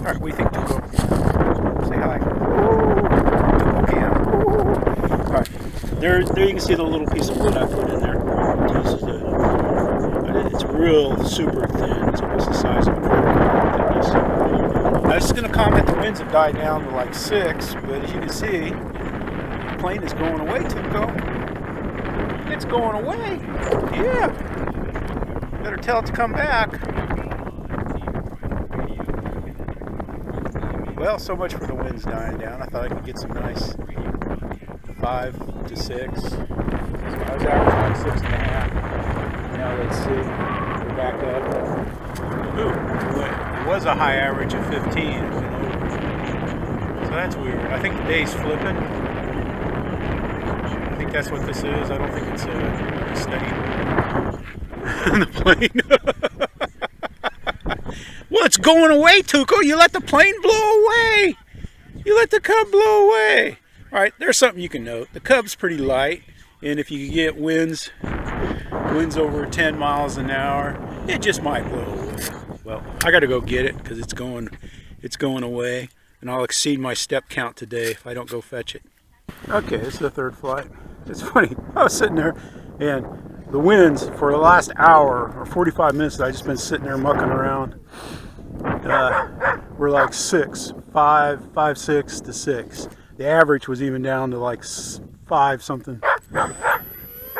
Alright, what do you think, Tuco? Say hi. Tuco cam. Alright, there you can see the little piece of wood I put in there. It's real super thin. It's almost the size of a credit card thickness. Now, this is going to comment the winds have died down to like 6, but as you can see, the plane is going away, Tuco. It's going away. Yeah. Better tell it to come back. Well, so much for the winds dying down. I thought I could get some nice 5 to 6. So I was averaging like 6.5. Now let's see. We're back up. Ooh, it was a high average of 15. It went over. So that's weird. I think the day's flipping. I think that's what this is. I don't think it's a steady in the plane. Well, it's going away, Tuco. You let the plane blow away. You let the Cub blow away. All right, there's something you can note. The Cub's pretty light, and if you get winds over 10 miles an hour, it just might blow away. Well, I got to go get it because it's going away, and I'll exceed my step count today if I don't go fetch it. Okay, this is the third flight. It's funny. I was sitting there, and the winds for the last hour or 45 minutes that I just been sitting there mucking around were like 6, 5, 6 to 6. The average was even down to like 5 something.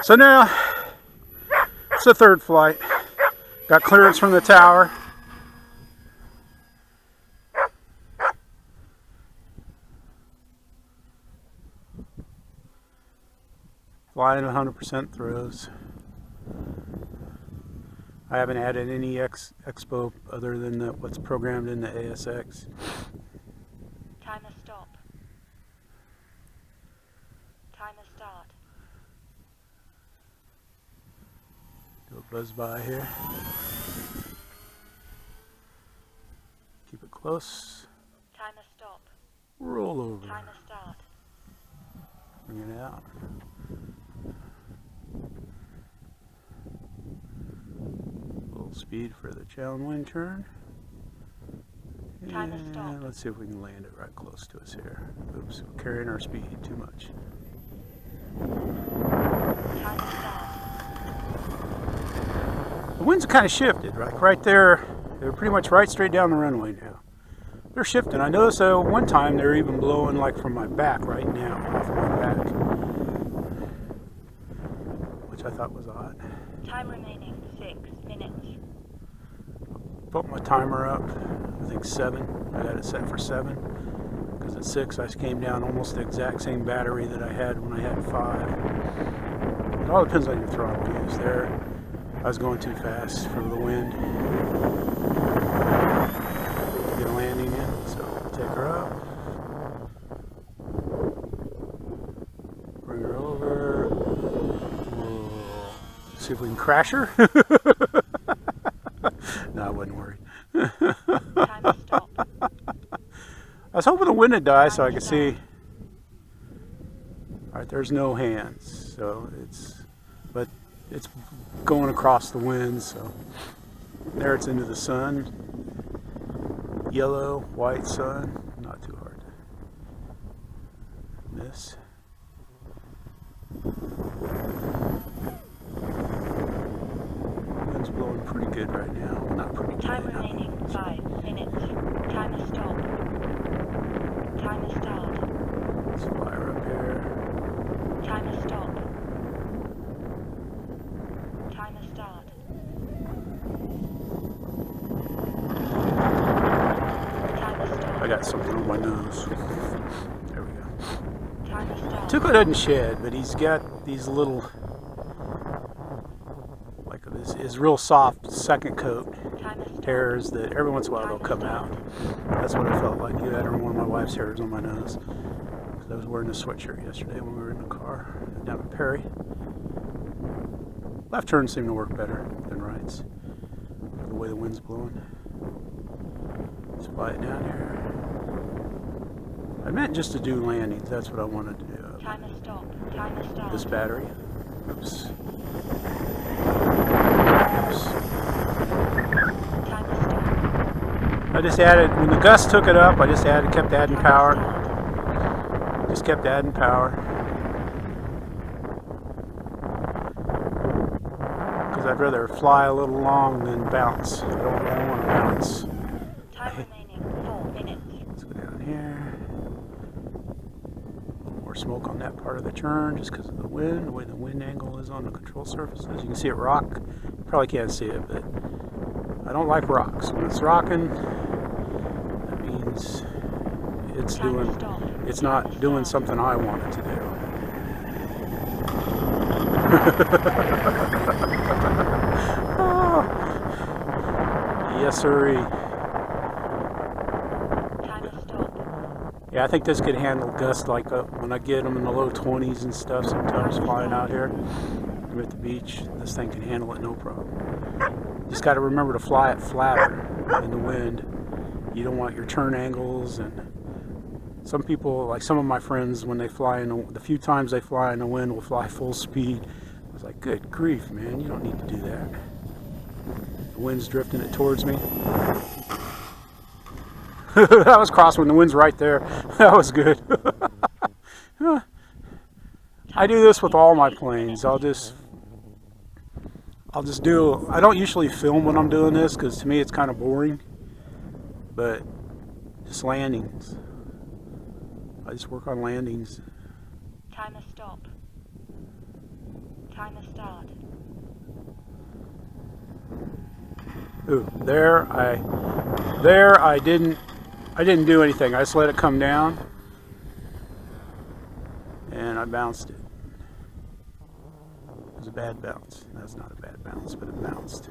So now it's the third flight. Got clearance from the tower. Flying 100% throws. I haven't added any expo other than what's programmed in the ASX. Timer stop. Timer start. Do a buzz by here. Keep it close. Timer stop. Roll over. Timer start. Bring it out. Speed for the challenge wind turn. Timer stop. Let's see if we can land it right close to us here. Oops, we're carrying our speed too much. Timer start. The winds kind of shifted, right there. They're pretty much right straight down the runway now. They're shifting. I noticed one time they're even blowing like from my back right now, off my back, which I thought was odd. Time remaining 6 minutes. Put my timer up, I think 7. I got it set for 7 because at 6 I came down almost the exact same battery that I had when I had 5. It all depends on your throttle use there. I was going too fast for the wind to get a landing in, so I'll take her up. Bring her over. We'll see if we can crash her. No, I wasn't worried. Timer stop. I was hoping the wind would die so I could see. Alright, there's no hands, so but it's going across the wind, so there it's into the sun. Yellow, white sun, not too hard to miss. Wind's blowing pretty good right now. Not pretty good. Time remaining 5 minutes. Timer stop. Timer start. Let's fly her up here. Timer stop. Timer start. Timer stop. I got something on my nose. There we go. Timer start. Tuco doesn't shed, but he's got these little, like his real soft second coat hairs that every once in a while they'll come out. That's what it felt like. You had one of my wife's hairs on my nose. I was wearing a sweatshirt yesterday when we were in the car down at Perry. Left turns seem to work better than rights for the way the wind's blowing. Let's fly it down here. I meant just to do landings. That's what I wanted to do. Timer stop. Timer start. This battery. Oops. Oops. Timer stop. I just added, when the gust took it up, I just kept adding power. Just kept adding power. Because I'd rather fly a little long than bounce. I don't want to bounce. Time remaining 4 minutes. Let's go down here. More smoke on that part of the churn just because of the wind, the way the wind angle is on the control surfaces. You can see it rock. You probably can't see it, but I don't like rocks. When it's rocking, that means it's not doing something I want it to do. Oh. Yes, sirree. Yeah, I think this could handle gusts like when I get them in the low 20s and stuff sometimes flying out here. I'm at the beach, this thing can handle it no problem. Just got to remember to fly it flatter in the wind. You don't want your turn angles, and some people, like some of my friends, when they fly in the few times they fly in the wind, will fly full speed. I was like, good grief, man, you don't need to do that. The wind's drifting it towards me. That was cross when the wind's right there. That was good. I do this with all my planes. I'll just do, I don't usually film when I'm doing this because to me it's kind of boring, but just landings. I just work on landings. Timer stop. Timer start. Ooh, there I didn't do anything. I just let it come down and I bounced it. It was a bad bounce. That's not a bad bounce, but it bounced.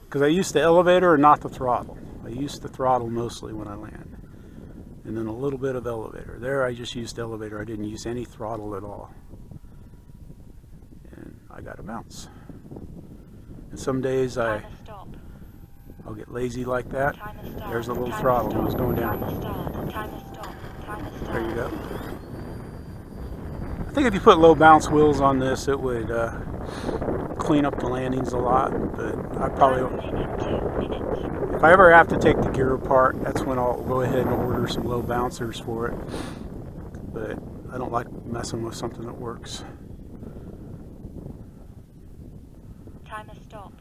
Because I used the elevator and not the throttle. I used the throttle mostly when I land. And then a little bit of elevator. There I just used elevator. I didn't use any throttle at all. And I got a bounce. And some days I'll get lazy like that. There's a little throttle when it's going down. There you go. I think if you put low bounce wheels on this, it would clean up the landings a lot. But I probably, if I ever have to take the gear apart, that's when I'll go ahead and order some low bouncers for it. But I don't like messing with something that works. Timer stop.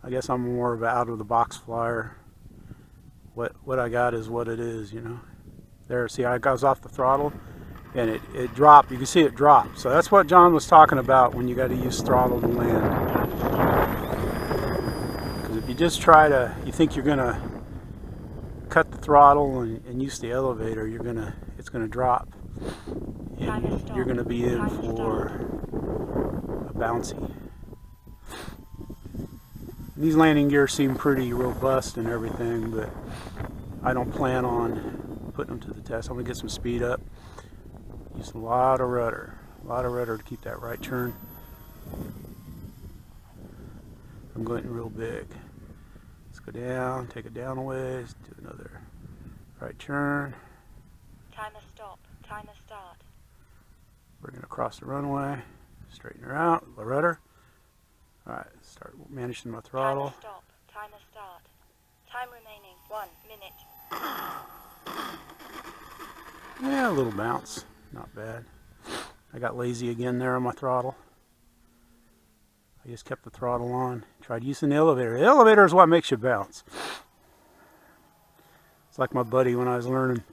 I guess I'm more of an out-of-the-box flyer. What I got is what it is, you know. There, see, I goes off the throttle, and it dropped. You can see it drop. So that's what John was talking about when you got to use throttle to land. Because if you just try to, you think you're gonna cut the throttle and use the elevator, it's gonna drop, and you're gonna be in for a bouncy. These landing gears seem pretty robust and everything, but I don't plan on putting them to the test. I'm gonna get some speed up. Use a lot of rudder to keep that right turn. I'm going real big. Let's go down, take it down a ways, do another right turn. Timer stop. Timer start. Bring it across the runway. Straighten her out. The rudder. Alright, start managing my throttle. Timer stop. Timer start. Time remaining 1 minute. Yeah, a little bounce. Not bad. I got lazy again there on my throttle. I just kept the throttle on. Tried using the elevator. The elevator is what makes you bounce. It's like my buddy when I was learning.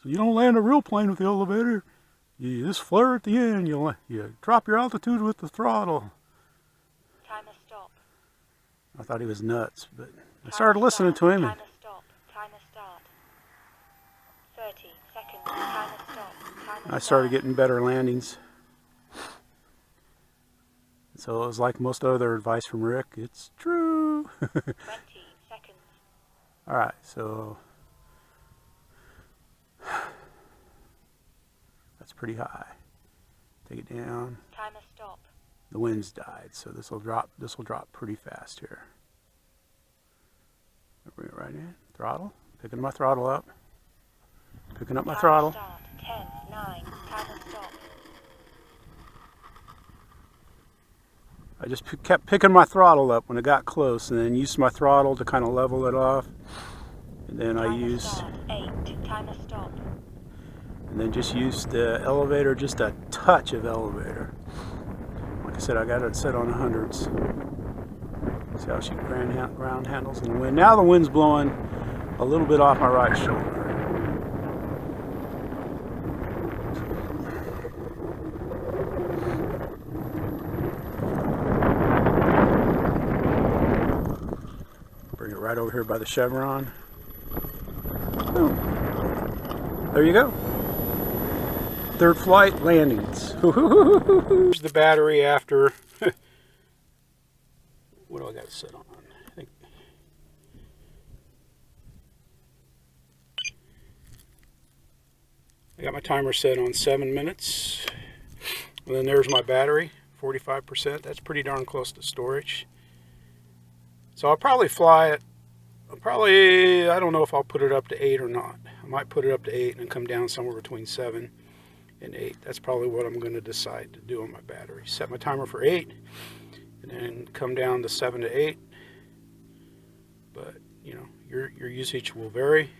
So you don't land a real plane with the elevator. You just flare at the end. You drop your altitude with the throttle. Timer stop. I thought he was nuts, but I started listening to him. Timer stop. Timer start. 30 seconds. Timer stop. Timer I started getting better landings. So it was like most other advice from Rick. It's true. 20 seconds. Alright, so that's pretty high. Take it down. Timer stop. The wind's died, so this will drop pretty fast here. Bring it right in. Throttle. Picking my throttle up. Picking up my throttle. Start. 10, 9, timer stop. I just kept picking my throttle up when it got close, and then used my throttle to kind of level it off. And then I used, Timer stop. and then just used the elevator, just a touch of elevator. Like I said, I got it set on 100s. See how she ground handles in the wind. Now the wind's blowing a little bit off my right shoulder. Bring it right over here by the chevron. Boom. There you go. Third flight landings. Here's the battery after. What do I got to set on? I got my timer set on 7 minutes. And then there's my battery, 45%. That's pretty darn close to storage. So I'll probably fly it. I don't know if I'll put it up to 8 or not. I might put it up to 8 and come down somewhere between 7 and 8. That's probably what I'm going to decide to do on my battery. Set my timer for 8 and then come down to 7 to 8. But, you know, your usage will vary.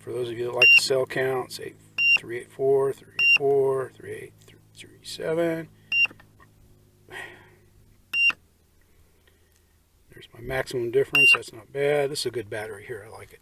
For those of you that like to cell count, say 384, 384, 3837. There's my maximum difference. That's not bad. This is a good battery here. I like it.